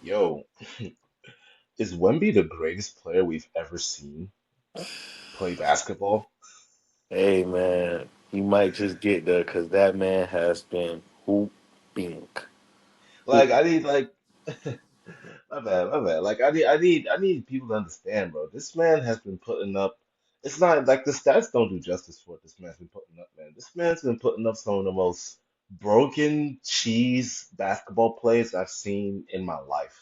Yo, is Wemby the greatest player we've ever seen play basketball? Hey man, he might just get there because that man has been hooping, Like, I hooping. need like my bad. Like, I need people to understand, bro. This man has been putting up. It's not like the stats don't do justice for what this man's been putting up, man. This man's been putting up some of the most broken cheese basketball plays I've seen in my life.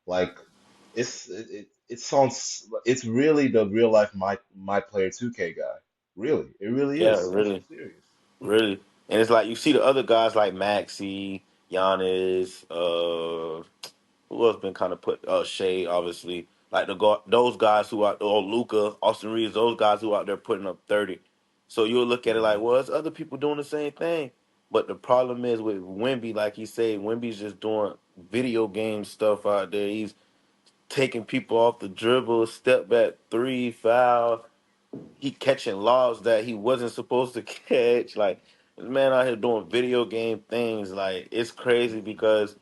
Like, it sounds it's really the real life my player 2K guy. Really, it really Yeah, is. I'm so really, serious. really. And it's like you see the other guys like Maxi, Giannis, who else been kind of put Shea, obviously. Like those guys who out or Luca, Austin Reeves, those guys who out there putting up 30. So you'll look at it like, Hmm. well, it's other people doing the same thing. But the problem is with Wemby, like he said, Wemby's just doing video game stuff out there. He's taking people off the dribble, step back three, foul. He catching lobs that he wasn't supposed to catch. Like this man out here doing video game things. Like it's crazy Hmm. because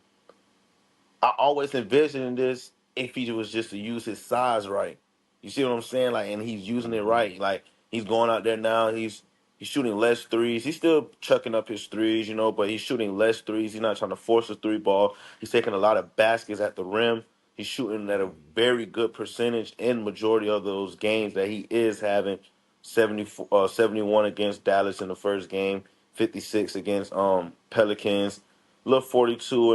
I always envisioned this if he was just to use his size right. You see what I'm saying? Like, and he's using it Hmm. right. Like, he's going out there now. He's shooting less threes. He's still chucking up his threes, but he's shooting less threes. He's not trying to force a three ball. He's taking a lot of baskets at the rim. He's shooting at a Hmm. very good percentage in majority of those games that he is having. 71 against Dallas in the first game, 56 against Pelicans, little 42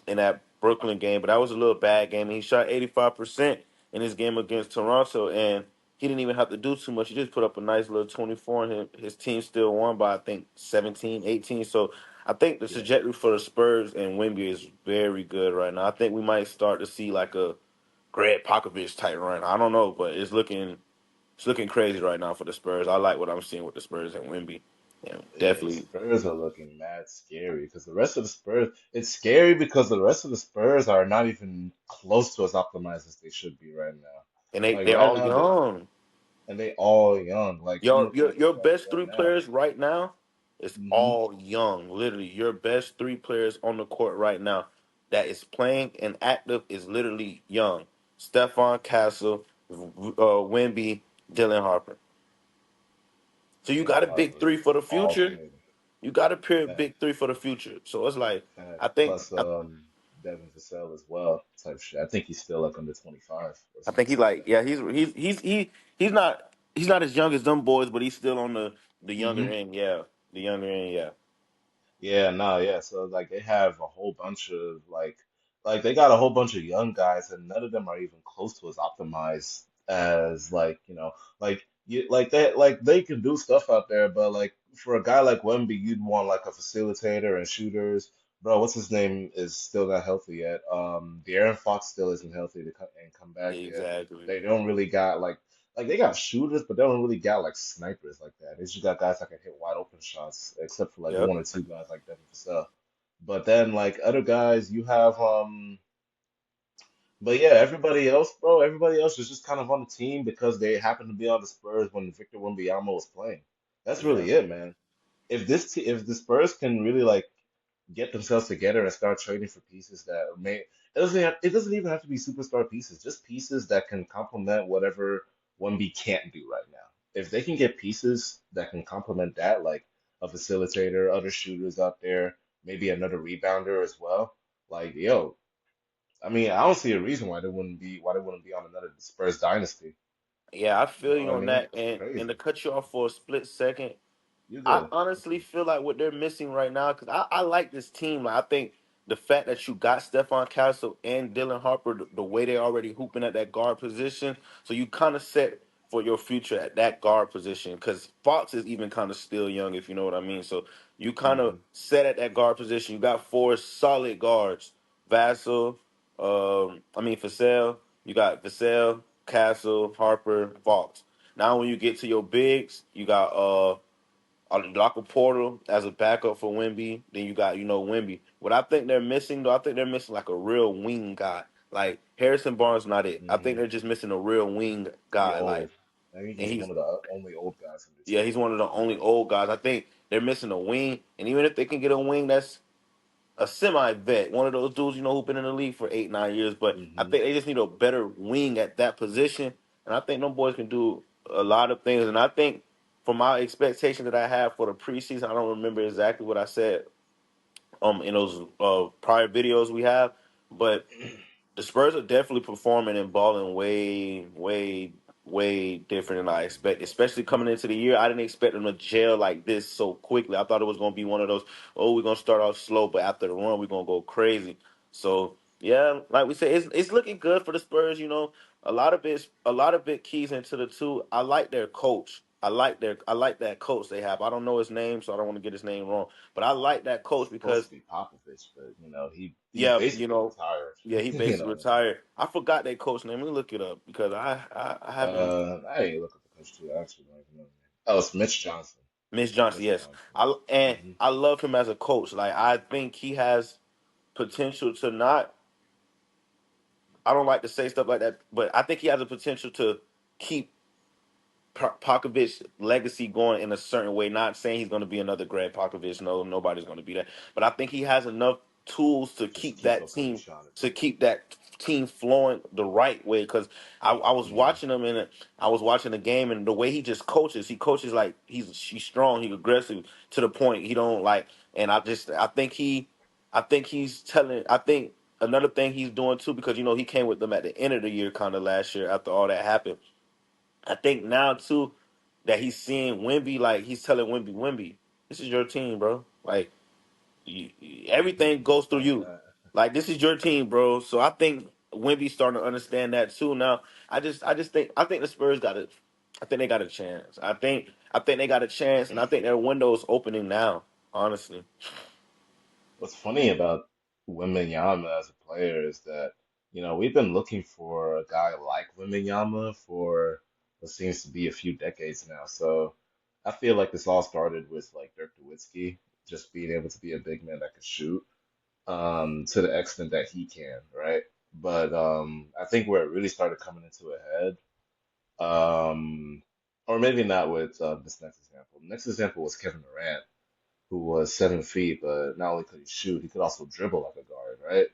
in that Brooklyn game, but that was a little bad game. He shot 85% in his game against Toronto, and he didn't even have to do too much. He just put up a nice little 24, and his team still won by I think 17, 18. So I think the Yeah. trajectory for the Spurs and Wemby is very good right now. I think we might start to see like a Greg Popovich type run. I don't know, but it's looking crazy right now for the Spurs. I like what I'm seeing with the Spurs and Wemby. Yeah, Yeah, the definitely. Spurs are looking mad scary because the rest of the Spurs, it's scary because the rest of the Spurs are not even close to as optimized as they should be right now. And they Like they're right all now, they young. and they all young. Like I'm Your looking your at the your stats best right three now. players right now is Hmm. all young. Literally, your best three players on the court right now that is playing and active is literally young. Stephon Castle, Wemby, Dylan Harper. So you got Dylan a big Harper three is for the all future. Canadian. You got a pair of big Facts, three for the future. So it's like I facts. think Plus, I, Devin Vassell as well, type shit. I think he's still like under 25 or I think something he like like yeah he's not as young as them boys, but he's still on the younger that. end. Yeah, the younger end. Yeah, Yeah, no, yeah. So like they have a whole bunch of like they got a whole bunch of young guys and none of them are even close to as optimized as like you like they can do stuff out there, but like for a guy like Wemby, you'd want like a facilitator and shooters. Bro, what's his name is still not healthy yet. De'Aaron Fox still isn't healthy to come back yet. exactly. They don't really got like they got shooters, but they don't really got like snipers like that. They just got guys that can hit wide open shots, except for like Yep. one or two guys like Devin Vassell. But then like other guys, you have but yeah, everybody else, bro, everybody else is just kind of on the team because they happen to be on the Spurs when Victor Wembanyama was playing. That's Yeah. really it, man. If the Spurs can really like get themselves together and start trading for pieces that may it doesn't even have to be superstar pieces, just pieces that can complement whatever 1B can't do right now. If they can get pieces that can complement that, like a facilitator, other shooters out there, maybe another rebounder as well, like yo, I mean, I don't see a reason why they wouldn't be on another Spurs dynasty. Yeah, I You feel know you what I on mean? that. That's And to crazy. cut you off for a split second, You I good. honestly feel like what they're missing right now, because I like this team. Like, I think the fact that you got Stephon Castle and Dylan Harper, the way they're already hooping at that guard position, so you kind of set for your future at that guard position. Because Fox is even kind of still young, if you know what I mean. So you kind of Hmm. set at that guard position. You got four solid guards: Vassell, Vassell. You got Vassell, Castle, Harper, Fox. Now when you get to your bigs, you got Locker Portal as a backup for Wemby. Then you got, Wemby. What I think they're missing, though, I think they're missing like a real wing guy. Like Harrison Barnes, not it. I think Hmm. they're just missing a real wing He guy. Like, old. I think and he's one of the only old guys on the yeah, team. he's one of the only old guys. I think they're missing a wing, and even if they can get a wing that's a semi vet, one of those dudes who've been in the league for 8 9 years. But I Hmm. think they just need a better wing at that position, and I think them boys can do a lot of things. And I think for my expectation that I have for the preseason, I don't remember exactly what I said in those prior videos we have, but the Spurs are definitely performing and balling way, way, way different than I expect. Especially coming into the year, I didn't expect them to gel like this so quickly. I thought it was going to be one of those, oh, we're going to start off slow, but after the run, we're going to go crazy. So yeah, like we said, it's looking good for the Spurs. A lot of it keys into the two. I like their coach. I like that coach they have. I don't know his name, so I don't want to get his name wrong. But I like that coach Supposed because to be Popovich, but he yeah, basically retired. yeah, he basically retired. I forgot that coach name. Let me look it up because I haven't. I ain't look at the coach too. I actually don't even know. His name. Oh, it's Mitch Johnson. Mitch Johnson, Mitch yes, Johnson. and Hmm. I love him as a coach. Like I think he has potential to not. I don't like to say stuff like that, but I think he has a potential to keep Popovich legacy going in a certain way. Not saying he's going to be another Greg Popovich. No, nobody's going to be that. But I think he has enough tools to Just keep keep that up with team O'Shaughnessy. to keep that team flowing the right way. Because I was Hmm. watching him and I was watching the game and the way he just coaches. He coaches like he's strong. He's aggressive to the point he don't like. And I think he's telling. I think another thing he's doing too because he came with them at the end of the year kind of last year after all that happened. I think now too that he's seeing Wemby, like he's telling Wemby, this is your team, bro. Like everything goes through Like you. that. Like this is your team, bro. So I think Wemby's starting to understand that too. Now I think the Spurs got it. I think they got a chance. I think they got a chance, and I think their window is opening now. Honestly, What's funny about Wembanyama as a player is that, we've been looking for a guy like Wembanyama for what seems to be a few decades now. So I feel like this all started with like Dirk Nowitzki just being able to be a big man that could shoot, to the extent that he can, right? But I think where it really started coming into a head, um, or maybe not with this next example. The next example was Kevin Durant, who was 7 feet, but not only could he shoot, he could also dribble like a guard, right?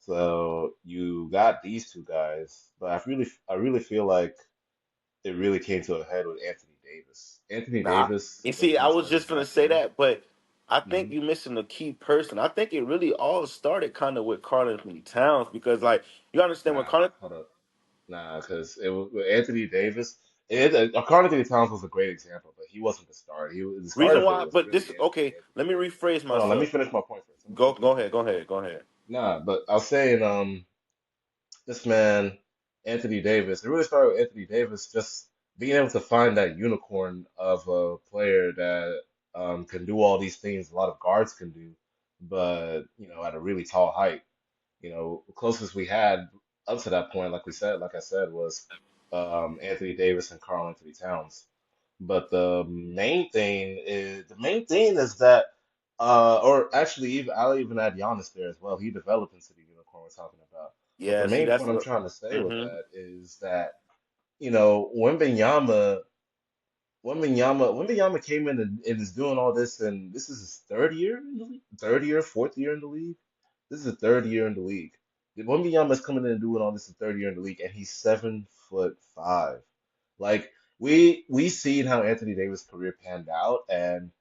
So you got these two guys, but I really feel like it really came to a head with Anthony Davis. Anthony nah. Davis, You when see, he I was was first just gonna brought say in. that, but I think Hmm. you're missing a key person. I think it really all started kind of with Karl Anthony Towns because, like, you understand when Nah, Karl. hold up. Nah, because it was with Anthony Davis. Carl Towns was a great example, but he wasn't the star. The start Reason of it why, was but really this okay. Anthony Let me Davis. rephrase Hold on, let me myself. finish my point first. Let me Go finish my go point ahead. Go first. ahead. Go ahead. Nah, but I was saying, this man, Anthony Davis, it really started with Anthony Davis just being able to find that unicorn of a player that can do all these things a lot of guards can do, but at a really tall height. The closest we had up to that point, like I said, was Anthony Davis and Karl Anthony Towns. But the main thing is that, or actually, even I'll even add Giannis there as well. He developed into the unicorn we're talking about. But the Yeah. See, main that's point I'm what. trying to say with Hmm. that is that, Wembenyama came in and is doing all this, and this is his third year in the league, third year, fourth year in the league. This is the third year in the league. Wembenyama is coming in and doing all this the third year in the league, and he's 7'5". Like we seen how Anthony Davis' career panned out, and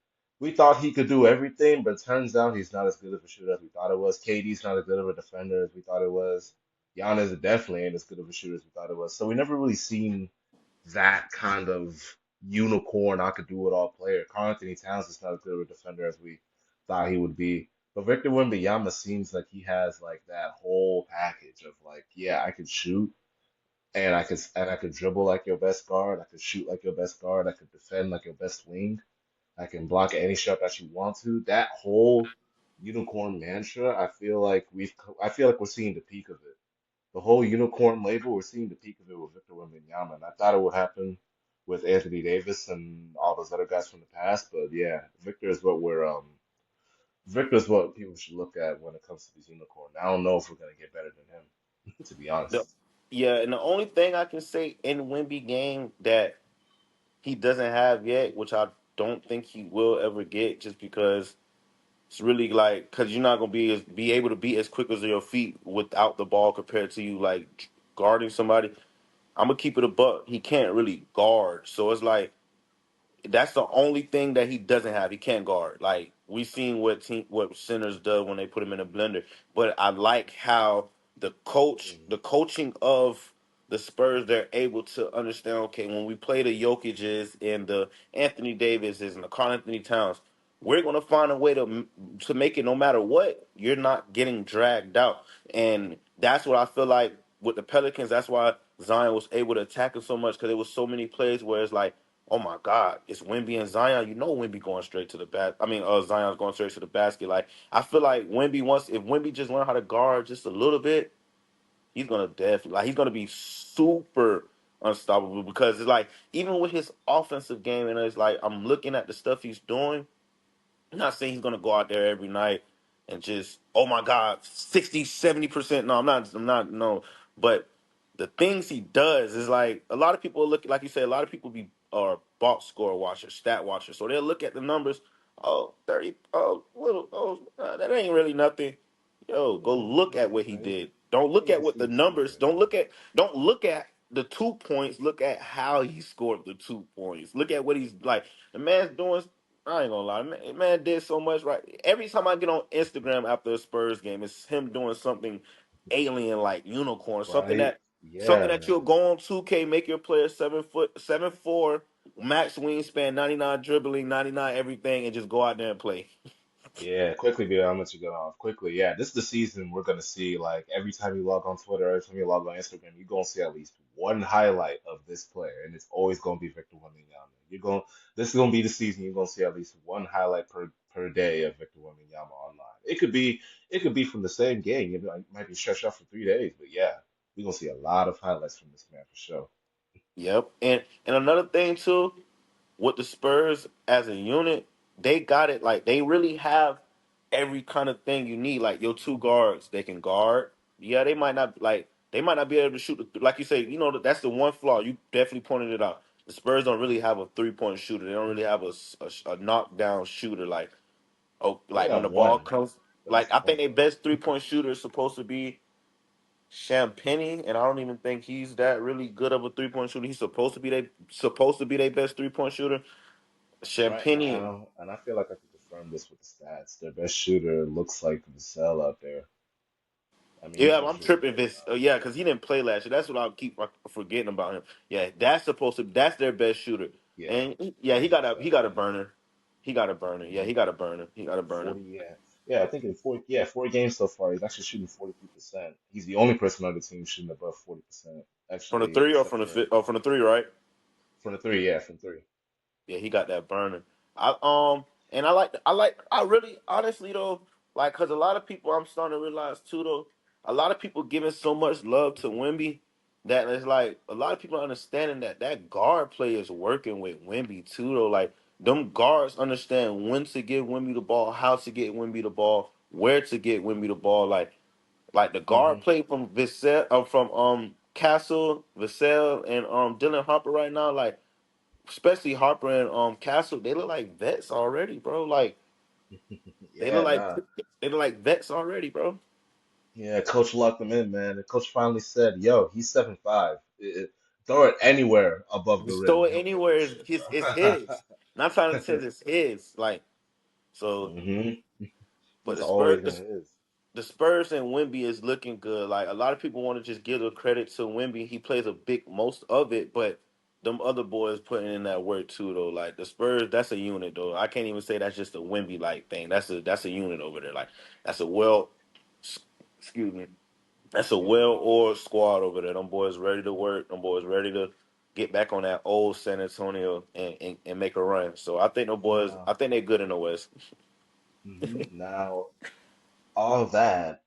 we thought he could do everything, but it turns out he's not as good of a shooter as we thought it was. KD's not as good of a defender as we thought it was. Giannis definitely ain't as good of a shooter as we thought it was. So we never really seen that kind of unicorn, I could do it all player. Karl Anthony Towns is not as good of a defender as we thought he would be. But Victor Wembanyama seems like he has like that whole package of like, yeah, I could shoot and I could dribble like your best guard. I could shoot like your best guard. I could defend like your best wing. I can block any shot that you want to. That whole unicorn mantra, I feel like we're seeing the peak of it. The whole unicorn label, we're seeing the peak of it with Victor Wembanyama, and I thought it would happen with Anthony Davis and all those other guys from the past, but yeah, Victor is what people should look at when it comes to these unicorns. I don't know if we're gonna get better than him, to be The, honest. yeah, and the only thing I can say in Wimby game that he doesn't have yet, which I don't think he will ever get, just because It's really like because you're not gonna be able to be as quick as your feet without the ball compared to you like guarding somebody. I'm gonna keep it a buck. He can't really guard, so it's like that's the only thing that he doesn't have. He can't guard. Like we seen what centers do when they put him in a blender. But I like how Mm. the coaching of the Spurs, they're able to understand. Okay, when we play the Jokic's and the Anthony Davises and the Karl Anthony Towns, we're gonna find a way to make it no matter what. You're not getting dragged out, and that's what I feel like with the Pelicans. That's why Zion was able to attack him so much because there was so many plays where it's like, oh my God, it's Wemby and Zion. You know Wemby going straight to the bat. I mean, Zion's going straight to the basket. Like I feel like if Wemby just learn how to guard just a little bit, he's gonna definitely he's gonna be super unstoppable because it's like even with his offensive game and it's like I'm looking at the stuff he's doing. I'm not saying he's gonna go out there every night and just, oh my God, 60, 70%. No, I'm not, no. But the things he does is like a lot of people look like you say, a lot of people are box score watchers, stat watchers. So they'll look at the numbers, oh, 30, oh, little, oh, that ain't really nothing. Yo, go Yeah, look at yeah, what he no, did. Don't you look need at to what see the the season. numbers, don't look at the 2 points. Look at how he scored the 2 points. Look at what he's like. The man's doing I ain't gonna lie, man did so much right. Every time I get on Instagram after a Spurs game, it's him doing something alien like unicorn, Right? something Yeah, that you'll man. go on 2K, make your player 7 foot, 7'4", max wingspan, 99 dribbling, 99 everything, and just go out there and play. Yeah, quickly, dude, I'm gonna let you get off. Quickly, yeah, this is the season we're gonna see. Like every time you log on Twitter, every time you log on Instagram, you're gonna see at least one highlight of this player, and it's always gonna be Victor Wembanyama. This is gonna be the season you're gonna see at least one highlight per day of Victor Wembanyama online. It could be from the same game. It might be stretched out for 3 days, but yeah, we're gonna see a lot of highlights from this man for sure. Yep, and another thing too, with the Spurs as a unit, they got it. Like they really have every kind of thing you need. Like your two guards, they can guard. Yeah, they might not be able to shoot. Like you say, that's the one flaw. You definitely pointed it out. The Spurs don't really have a 3-point shooter. They don't really have a knockdown shooter. They Like when got the ball one, comes. but that's Like the I think point their guard. best 3-point shooter is supposed to be Champagne, and I don't even think he's that really good of a 3-point shooter. He's supposed to be their best 3-point shooter. Right Champagne. now, and I feel like I can confirm this with the stats. Their best shooter looks like Vassell out there. I mean, he's Yeah, been I'm shooting tripping. really This, well. yeah, because he didn't play last year. That's what I keep forgetting about him. Yeah, that's their best shooter. Yeah, And yeah, he's he Vassell. got a burner. He got a burner. Yeah, Hmm. he got a burner. He got a burner 40, yeah. Yeah, I think in 4 games so far, he's actually shooting 43%. He's the only person on the team shooting above 40%. from the Actually, three or except from the for from the three, right? from the three, yeah, from three. Yeah, he got that burner. I and I really honestly though, like, cause a lot of people I'm starting to realize too though, a lot of people giving so much love to Wemby that it's like a lot of people understanding that that guard play is working with Wemby too though. Like them guards understand when to give Wemby the ball, how to get Wemby the ball, where to get Wemby the ball. Like the Hmm. guard play from from Castle, Vassell, and Dylan Harper right now, like especially Harper and Castle, they look like vets already, bro. Like they look Yeah, like nah. they look like vets already, bro. Yeah, coach locked him in, man. The coach finally said, "Yo, he's 7'5". Throw it anywhere above the Just rim, throw and it he'll get anywhere. It's open. his. Not trying to say it's his. Like so, Hmm. but He's always in The, his. the Spurs and Wemby is looking good. Like a lot of people want to just give the credit to Wemby. He plays a big most of it, but them other boys putting in that work too though. Like the Spurs, that's a unit though. I can't even say that's just a Wemby like thing. That's a unit over there. Like that's a excuse me. That's a Excuse me. well-oiled squad over there. Them boys ready to work. Them boys ready to get back on that old San Antonio and make a run. So I think the boys, Now, I think they're good in the West. now all of that.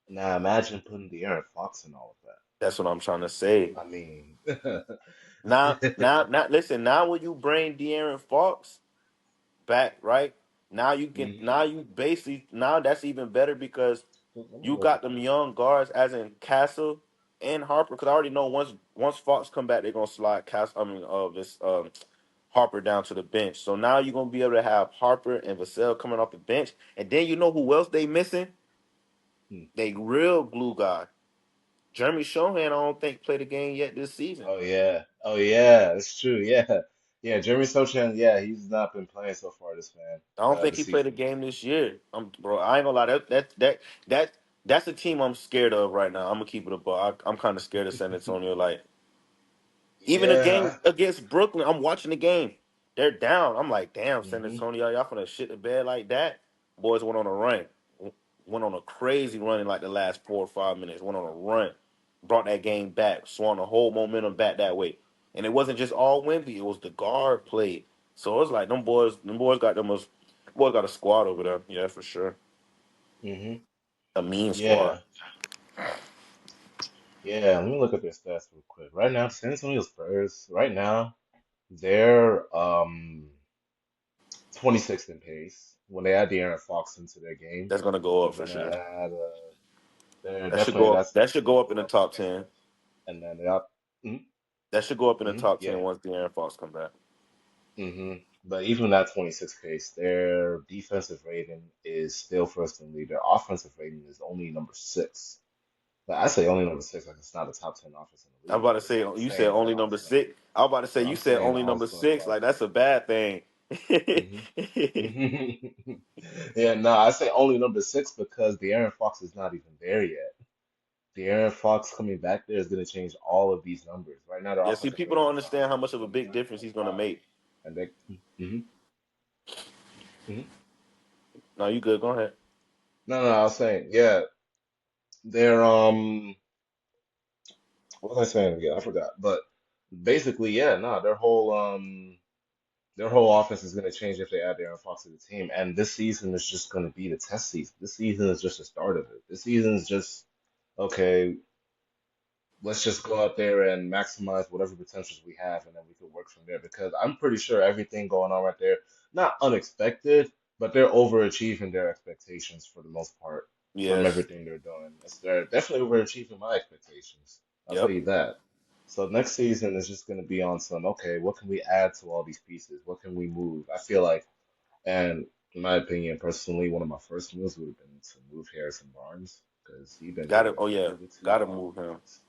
Now imagine putting the Aaron Fox in all of That's what I'm trying to say. that. I mean, Listen. Now, when you bring De'Aaron Fox back, right now hmm. now you basically now that's even better because Let me you look got at them this. young guards as in Castle and Harper. Because I already know once Fox come back, they're gonna slide Castle. I mean, this Harper down to the bench. So now you're gonna be able to have Harper and Vassell coming off the bench, and then you know who else they missing? Hmm. They real glue guy. Jeremy Shohan, I don't think played a game yet this season. Oh yeah. Oh yeah. It's true. Yeah. Yeah. Jeremy Sochan. Yeah, he's not been playing so far I don't think this he played a season. game this year. Bro, I ain't gonna lie. That that's a team I'm scared of right now. I'm gonna keep it a buck. I'm kind of scared of San Antonio. Like even a game Yeah. against Brooklyn, I'm watching the game. They're down. I'm like, damn, San Hmm. Antonio, y'all finna shit the bed like that. Boys went on a run, went on a crazy run in like the last 4 or 5 minutes. Went on a run, brought that game back, swung the whole momentum back that way. And it wasn't just all Wemby; it was the guard play. So it's like them boys got the most. Boys got a squad over there, yeah, for sure. Hmm. A mean squad. Yeah. Yeah. Let me look at their stats real quick. Right now, San Antonio Spurs. Right now, they're 26th in pace. When they add De'Aaron Fox into their game, That's gonna go they're up for gonna sure. add. They're That should definitely go up. that's That should gonna go up in go the up in top pace. 10. And then they up. That should go up in the top Yeah. 10 once De'Aaron Fox come back. But even that 26 pace, their defensive rating is still first in the league. Their offensive rating is only number six. But I say only number six, like it's not a top 10 offense in the I'm league. about to But say I'm you said saying only that number also. 6. I was about to say But you I'm said saying only number also 6. like, Like that's a bad thing. hmm yeah, no, I say only number six because De'Aaron Fox is not even there yet. De'Aaron Fox coming back there is going to change all of these numbers. Right now, their Yeah, see, offensive people rating don't is understand how much of a big 129.5, difference he's gonna make. and they. hmm hmm No, you good? Go ahead. No, I was saying, yeah, they're what was I saying again? I forgot. But basically, yeah, no, their whole offense is going to change if they add Aaron Fox to the team. And this season is just going to be the test season. This season is just the start of it. This season is just okay. Let's just go out there and maximize whatever potentials we have, and then we can work from there. Because I'm pretty sure everything going on right there, not unexpected, but they're overachieving their expectations for the most part from Yes. everything they're doing. They're definitely overachieving my expectations. I'll tell Yep. you that. So next season is just going to be on some, okay, what can we add to all these pieces? What can we move? I feel like, and in my opinion, personally, one of my first moves would have been to move Harrison Barnes because he's been Got it. getting Oh a yeah. little bit too Got to long move him. minutes.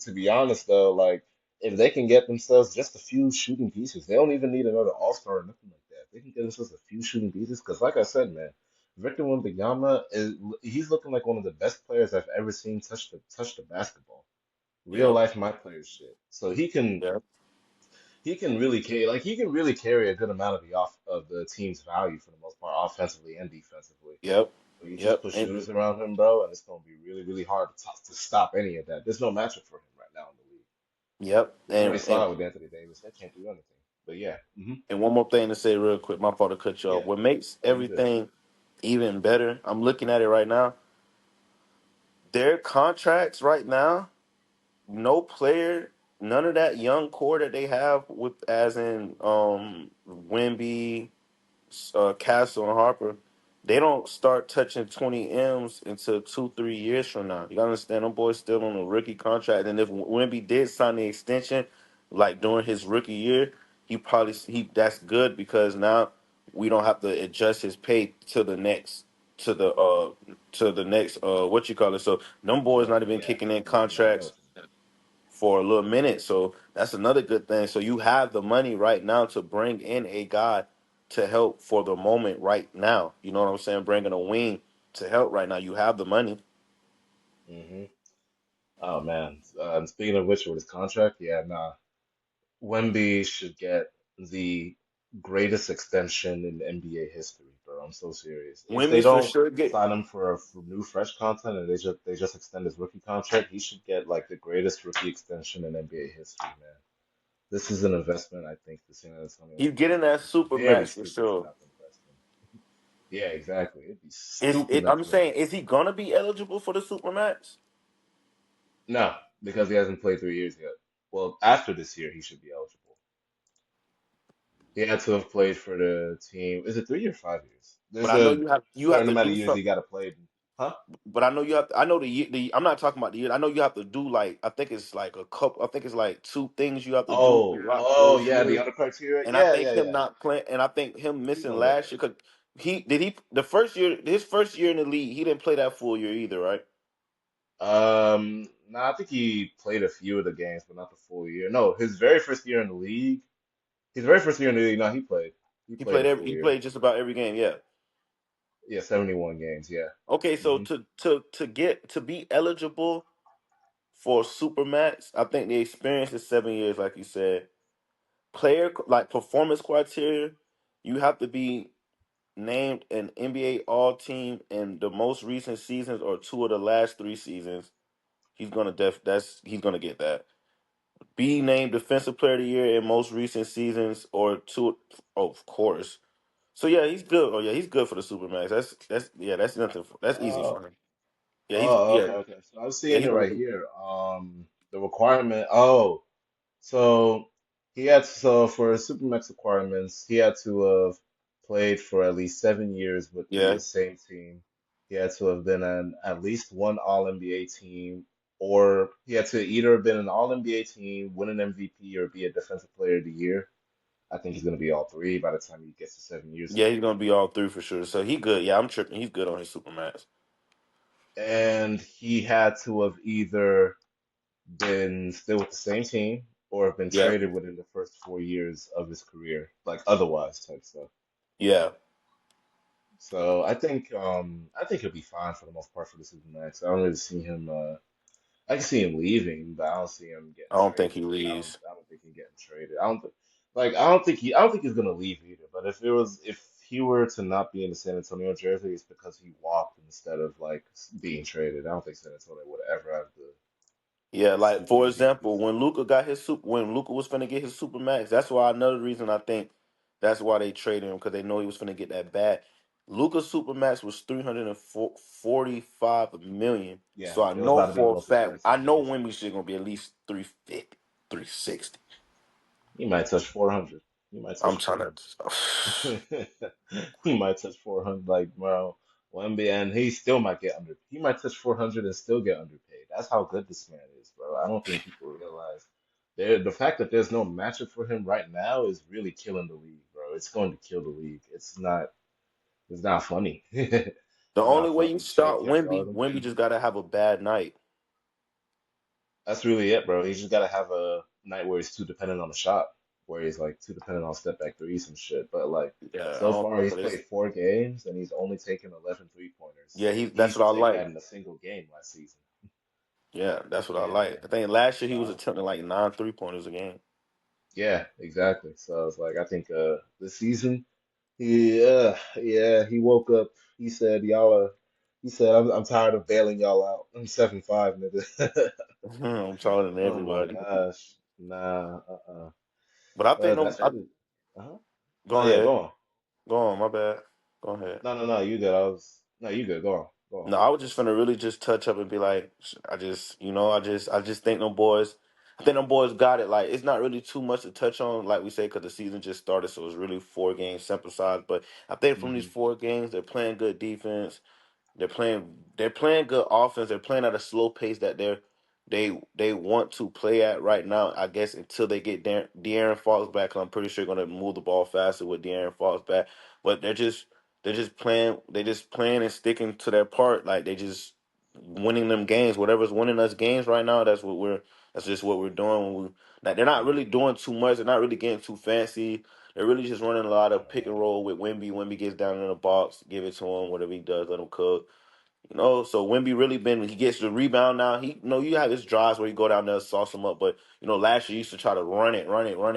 To be honest though, like if they can get themselves just a few shooting pieces, they don't even need another all-star or nothing like that. They can get themselves a few shooting pieces, because like I said, man, Victor Wembanyama is he's looking like one of the best players I've ever seen touch the basketball. Real Yep. life my player shit. So Yep. he can really carry he can really carry a good amount of the team's value for the most part, offensively and defensively. Yep. But you just Yep. put And shooters around him, bro, and it's gonna be really, really hard to stop any of that. There's no matchup for him right now in the league. yep. We already saw it with Anthony Davis. They can't do anything. But yeah, And one more thing to say real quick. My fault to cut you off. yeah. What makes Oh, you good? everything even better? I'm looking at it right now. Their contracts right now, no player, none of that young core that they have with, as in Wemby, Castle, and Harper, they don't start touching 20 M's until 2, 3 years from now. You gotta understand, them boys still on a rookie contract, and if Wemby did sign the extension, like during his rookie year, he that's good because now we don't have to adjust his pay to the uh to the next what you call it. So them boys not even Yeah, kicking in to the contracts skeleton. for a little minute. So that's another good thing. So you have the money right now to bring in a guy to help for the moment right now. You know what I'm saying? Bringing a wing to help right now. You have the money. hmm Oh man. And speaking of which, with his contract, yeah, nah. Wemby should get the greatest extension in NBA history, bro. I'm so serious. If they Wimby for don't sure get. sign him for new fresh content and they just extend his rookie contract, he should get like the greatest rookie extension in NBA history, man. This is an investment I think the San Antonio He's Spurs getting would that be super very max for stupid to sure. not invest in. Yeah, exactly. It'd be Is stupid it? not I'm to saying, invest is in he him. gonna be eligible for the super max? No, because he hasn't played 3 years yet. Well, after this year, he should be eligible. He had to have played for the team. Is it 3 or 5 years? But There's I know a you have certain to amount do of years some. he got to play. Huh? But I know you have. I know the. I'm not talking about the year. I know you have to do like. I think it's like a couple. I think it's like two things you have to do throughout Oh, those yeah, the years. other criteria. And I Yeah, think yeah, him yeah. not playing. And I think him He's missing gonna get last there. year because he the first year, his first year in the league, he didn't play that full year either, right? Nah, I think he played a few of the games, but not the full year. No, his very first year in the league. His very first year in the league. No, he played. He He played played a every. full He year. played just about every game. Yeah. Yeah, 71 games. Yeah. Okay, so Hmm. to get to be eligible for Supermax, I think the experience is 7 years, like you said. Player like performance criteria, you have to be named an NBA All Team in the most recent seasons or two of the last three seasons. He's gonna get that. Be named Defensive Player of the Year in most recent seasons or two. Oh, of course. So yeah, he's good. Oh yeah, he's good for the Supermax. That's yeah, that's nothing. That's easy Oh, for him. Yeah, he's yeah okay, okay. So I'm yeah seeing he's it gonna right get. here. The requirement. Oh, so so for Supermax requirements, he had to have played for at least 7 years with the Yeah same team. He had to have been on at least one All NBA team, or he had to either have been an All NBA team, win an MVP, or be a Defensive Player of the Year. I think he's gonna be all three by the time he gets to 7 years. yeah he's gonna be all through for sure. So he good. Yeah, I'm tripping. He's good on his Supermax. And he had to have either been still with the same team or have been Yeah traded within the first 4 years of his career, like otherwise type stuff. yeah. So I think he'll be fine for the most part for the Supermax. I don't really see him I can see him leaving, but I don't see him getting I don't think traded. he leaves. I don't think he's getting traded. I don't think he's gonna leave either. But if he were to not be in the San Antonio jersey, it's because he walked instead of like being traded. I don't think San Antonio would ever have Yeah, the like super for ridiculous. example, when Luca was finna get his super max, that's why another reason I think that's why they traded him because they know he was finna get that bad. Luca's super max was 345 million. Yeah, So I it was know about to be for a close to fact, I 460 know or something. Wemby shit gonna be at least 350, 360. He might touch 400. He might I'm touch trying 400. to He might touch 400 like bro. Wemby, and he still might get under. He might touch 400 and still get underpaid. That's how good this man is, bro. I don't think people realize the fact that there's no matchup for him right now is really killing the league, bro. It's going to kill the league. It's not funny. The It's only not way you funny. Shea start can't guard Wemby, him, Wemby and just gotta have a bad night. that's really it, bro. He's just gotta have a night where he's too dependent on the shot, where he's like too dependent on step back threes and shit. But like Yeah, I so don't far, think he's it is it's 4 games and he's only taken 11 3-pointers, yeah, and he that's used what to I take that like. in a single game last season. Yeah, that's what I Yeah, like. I think last year he was so attempting like 9 3-pointers a game. yeah, exactly. So it's like I think this season he woke up. He said he said I'm tired of bailing y'all out. I'm 7'5", nigga. I'm taller than Oh my everybody. gosh, nah, But I think That's really. Uh-huh. go No, yeah, ahead. go on. Go on, my bad. Go ahead. No, you good. No, you good. Go on. Go on. No, I was just gonna really just touch up and be like, I just think them boys, I think them boys got it. Like, it's not really too much to touch on, like we say, because the season just started, so it's really 4 games sample size. But I think from these Hmm. 4 games, they're playing good defense. They're playing good offense. They're playing at a slow pace that they want to play at right now. I guess until they get De'Aaron Fox back, 'cause I'm pretty sure they're gonna move the ball faster with De'Aaron Fox back. But they're just playing. They just playing and sticking to their part. Like they just winning them games. Whatever's winning us games right now, That's just what we're doing. Like they're not really Hmm. doing too much. They're not really getting too fancy. They're really just running a lot of pick and roll with Wemby. Wemby gets down in the box, give it to him. Whatever he does, let him cook. So Wemby really been he gets the rebound now. You have his drives where you go down there, sauce him up. But last year you used to try to run it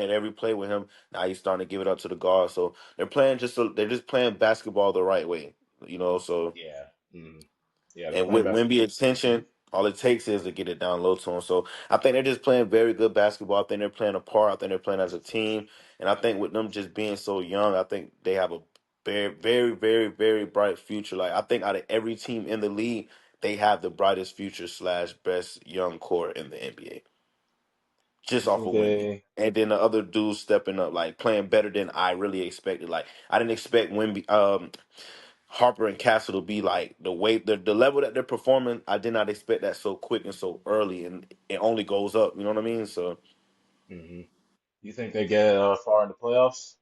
every play with him. Now he's starting to give it up to the guard. So they're just playing basketball the right way. So Yeah. Hmm. Yeah, they're and playing with basketball Wemby the right way. attention, all it takes is to get it down low to him. So I think they're just playing very good basketball. I think they're playing apart. I think they're playing as a team. And I think with them just being so young, I think they have a very, very, very, very bright future. Like I think out of every team in the league, they have the brightest future slash best young core in the NBA. Just You off think of Wemby. they? And then the other dudes stepping up, like playing better than I really expected. Like I didn't expect Wemby. Harper and Castle to be like the level that they're performing. I did not expect that so quick and so early, and it only goes up. You know what I mean? So Hmm. You think they get far in the playoffs?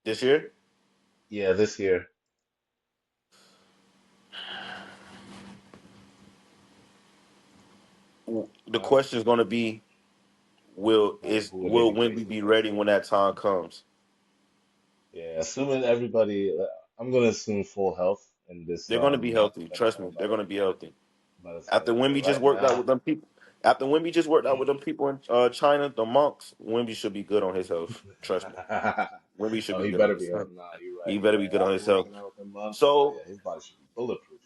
this year, Yeah, this year. the Uh, question is going to be who would they will be Wemby facing be first? ready when that time comes? Yeah, assuming everybody, I'm gonna assume full health in this They're going to be healthy. next Trust one. me, they're going to be healthy. I'm about to After say, but Wemby just right worked out now, with them people, after Wemby just worked out with them people in China, the monks, Wemby should be good on his health. Trust me, Wemby should oh, be he good on better his be health. healthy. Nah, you're right. He You're better be right. good on After his health. working out with them monks, So yeah, his body should be bulletproof.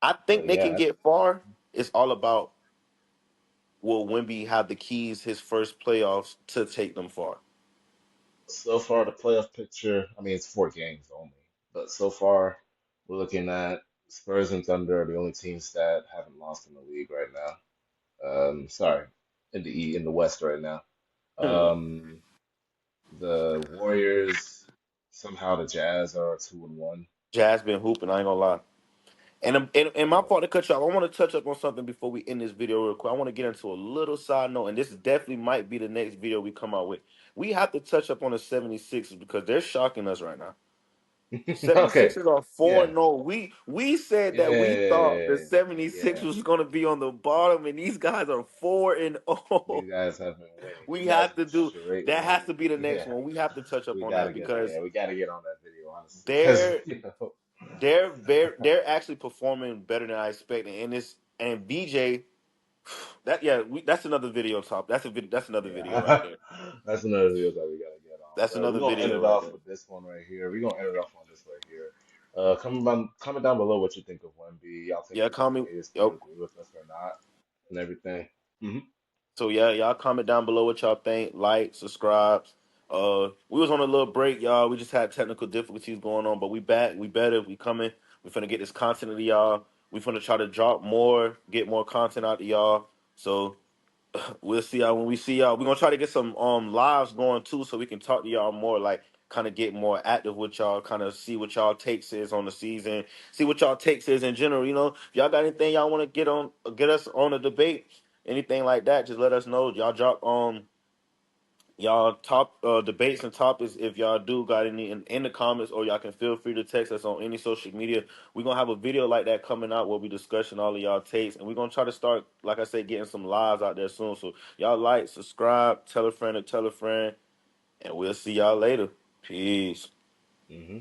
I But think they can yeah, get far. It's all about will Wemby have the keys his first playoffs to take them far. so far the playoff picture, I mean, it's 4 games only, but so far we're looking at Spurs and Thunder are the only teams that haven't lost in the league right now. Sorry, in the West right now. Hmm. Um, the Warriors, somehow the Jazz are 2-1. Jazz been hooping. I ain't gonna lie. And my Uh, fault to cut you off. I want to touch up on something before we end this video real quick. I want to get into a little side note, and this definitely might be the next video we come out with. We have to touch up on the 76ers because they're shocking us right now. okay, 76ers are yeah, 4-0. We said that we thought the yeah, yeah. 76ers was gonna be on the bottom, and these guys are 4-0. These guys have been winning. We These guys have have to been do straight that. Has winning. to be the next Yeah, one. We have to touch up we on gotta that get that. because Yeah, we gotta get on that video, honestly, because they're they're actually performing better than I expected. And BJ, that's another video top. That's another video right yeah, there. that's another video that we gotta get on. That's But we're another gonna end video it right off there. with this one right here. We're gonna end it off on this right here. Comment down below what you think of Wemby. Y'all think Yeah, he's comment. overrated? Still Yep. agree with us or not? And everything. Hmm. So yeah, y'all comment down below what y'all think. Like, subscribe. We was on a little break, y'all. We just had technical difficulties going on, but we back. We better. We coming. We finna get this content to y'all. We finna try to drop more, get more content out to y'all. So we'll see y'all when we see y'all. We're gonna try to get some lives going too, so we can talk to y'all more, like kind of get more active with y'all, kind of see what y'all takes is on the season, see what y'all takes is in general. If y'all got anything y'all want to get us on a debate, anything like that, just let us know. Y'all drop y'all top debates and topics if y'all do got any in the comments, or y'all can feel free to text us on any social media. We're gonna have a video like that coming out where we discussing all of y'all takes, and we're gonna try to start, like I said, getting some lives out there soon. So y'all like, subscribe, tell a friend to tell a friend, and we'll see y'all later. Peace. Hmm.